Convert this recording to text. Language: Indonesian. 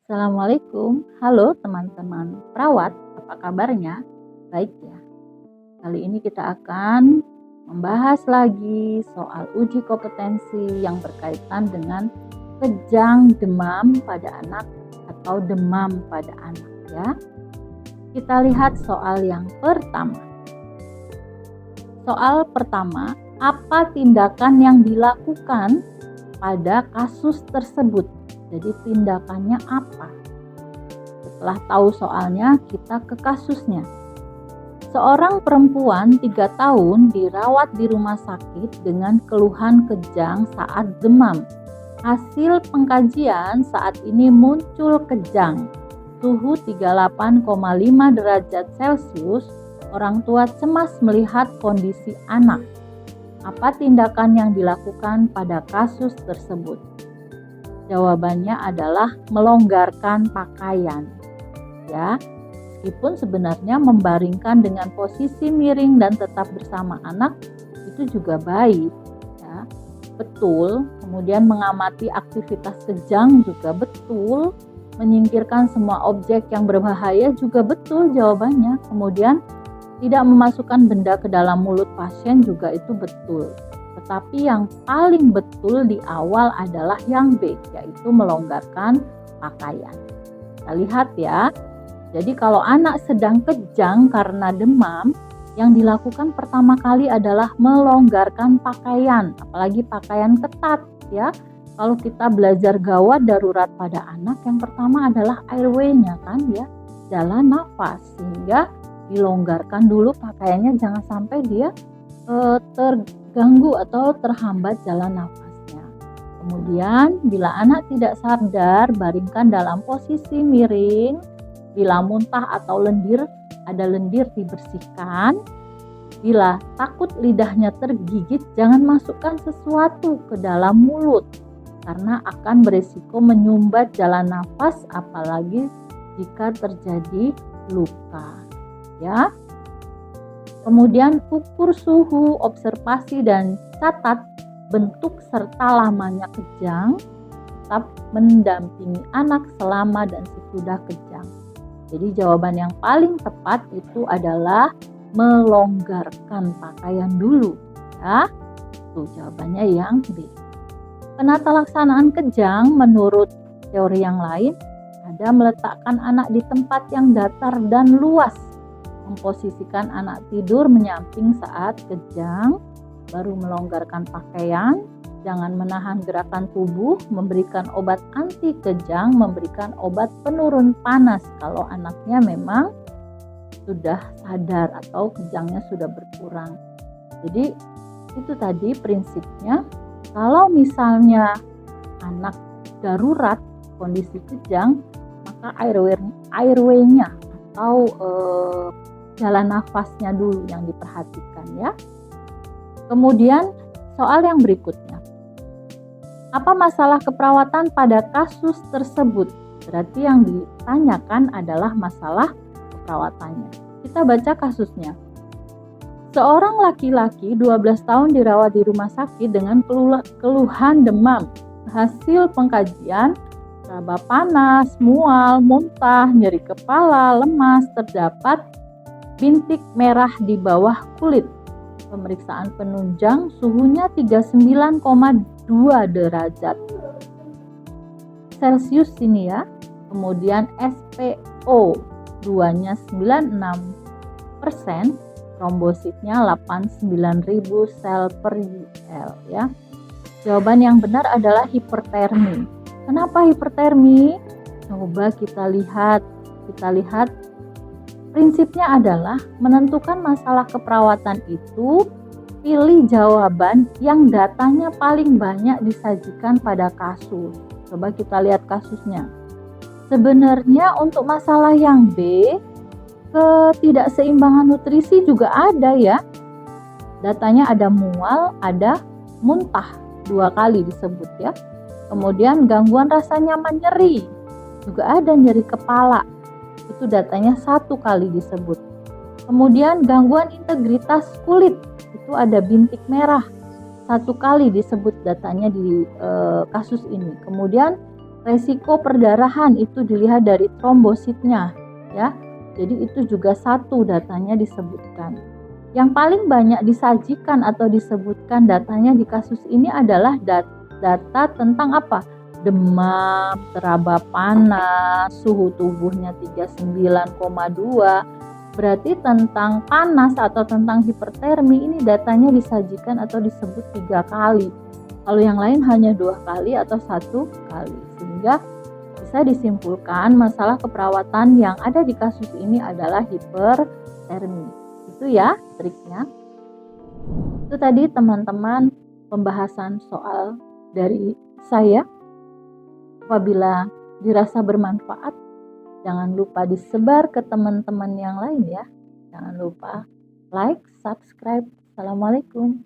Assalamualaikum, halo teman-teman perawat, apa kabarnya? Baik ya, kali ini kita akan membahas lagi soal uji kompetensi yang berkaitan dengan kejang demam pada anak atau demam pada anak ya. Kita lihat soal yang pertama. Soal pertama, apa tindakan yang dilakukan pada kasus tersebut? Jadi tindakannya apa? Setelah tahu soalnya, kita ke kasusnya. Seorang perempuan 3 tahun dirawat di rumah sakit dengan keluhan kejang saat demam. Hasil pengkajian saat ini muncul kejang. Suhu 38,5 derajat Celcius, orang tua cemas melihat kondisi anak. Apa tindakan yang dilakukan pada kasus tersebut? Jawabannya adalah melonggarkan pakaian. Ya, meskipun sebenarnya membaringkan dengan posisi miring dan tetap bersama anak itu juga baik. Ya, betul. Kemudian mengamati aktivitas kejang juga betul. Menyingkirkan semua objek yang berbahaya juga betul jawabannya. Kemudian tidak memasukkan benda ke dalam mulut pasien juga itu betul. Tetapi yang paling betul di awal adalah yang B, yaitu melonggarkan pakaian. Kita lihat ya. Jadi kalau anak sedang kejang karena demam, yang dilakukan pertama kali adalah melonggarkan pakaian, apalagi pakaian ketat ya. Kalau kita belajar gawat darurat pada anak, yang pertama adalah airway-nya kan ya, jalan nafas, sehingga dilonggarkan dulu pakaiannya, jangan sampai dia terganggu atau terhambat jalan nafasnya. Kemudian bila anak tidak sadar, baringkan dalam posisi miring. Bila muntah atau lendir, ada lendir dibersihkan. Bila takut lidahnya tergigit, jangan masukkan sesuatu ke dalam mulut karena akan berisiko menyumbat jalan nafas, apalagi jika terjadi luka. Ya. Kemudian ukur suhu, observasi dan catat bentuk serta lamanya kejang. Tetap mendampingi anak selama dan sesudah kejang. Jadi jawaban yang paling tepat itu adalah melonggarkan pakaian dulu. Ya, itu jawabannya yang B. Penata laksanaan kejang menurut teori yang lain ada meletakkan anak di tempat yang datar dan luas. Memposisikan anak tidur menyamping saat kejang, baru melonggarkan pakaian, jangan menahan gerakan tubuh, memberikan obat anti kejang, memberikan obat penurun panas kalau anaknya memang sudah sadar atau kejangnya sudah berkurang. Jadi itu tadi prinsipnya. Kalau misalnya anak darurat kondisi kejang, maka airway-nya atau jalan nafasnya dulu yang diperhatikan ya. Kemudian soal yang berikutnya. Apa masalah keperawatan pada kasus tersebut? Berarti yang ditanyakan adalah masalah keperawatannya. Kita baca kasusnya. Seorang laki-laki 12 tahun dirawat di rumah sakit dengan keluhan demam. Hasil pengkajian, raba panas, mual, muntah, nyeri kepala, lemas, terdapat bintik merah di bawah kulit. Pemeriksaan penunjang suhunya 39,2 derajat Celcius ini ya. Kemudian SPO 2-nya 96%, trombositnya 89.000 sel per ml ya. Jawaban yang benar adalah hipertermi. Kenapa hipertermi? Coba kita lihat. Prinsipnya adalah menentukan masalah keperawatan itu, pilih jawaban yang datanya paling banyak disajikan pada kasus. Coba kita lihat kasusnya. Sebenarnya untuk masalah yang B, ketidakseimbangan nutrisi juga ada ya. Datanya ada mual, ada muntah 2 kali disebut ya. Kemudian gangguan rasa nyaman nyeri, juga ada nyeri kepala. Itu datanya 1 kali disebut. Kemudian gangguan integritas kulit, itu ada bintik merah 1 kali disebut datanya di kasus ini. Kemudian Resiko perdarahan itu dilihat dari trombositnya ya. Jadi itu juga satu datanya disebutkan. Yang paling banyak disajikan atau disebutkan datanya di kasus ini adalah data tentang apa? Demam, teraba panas, suhu tubuhnya 39,2. Berarti tentang panas atau tentang hipertermi ini datanya disajikan atau disebut 3 kali. Kalau yang lain hanya 2 kali atau 1 kali. Sehingga bisa disimpulkan masalah keperawatan yang ada di kasus ini adalah hipertermi. Itu ya triknya. Itu tadi teman-teman pembahasan soal dari saya. Apabila dirasa bermanfaat, jangan lupa disebar ke teman-teman yang lain ya. Jangan lupa like, subscribe. Assalamualaikum.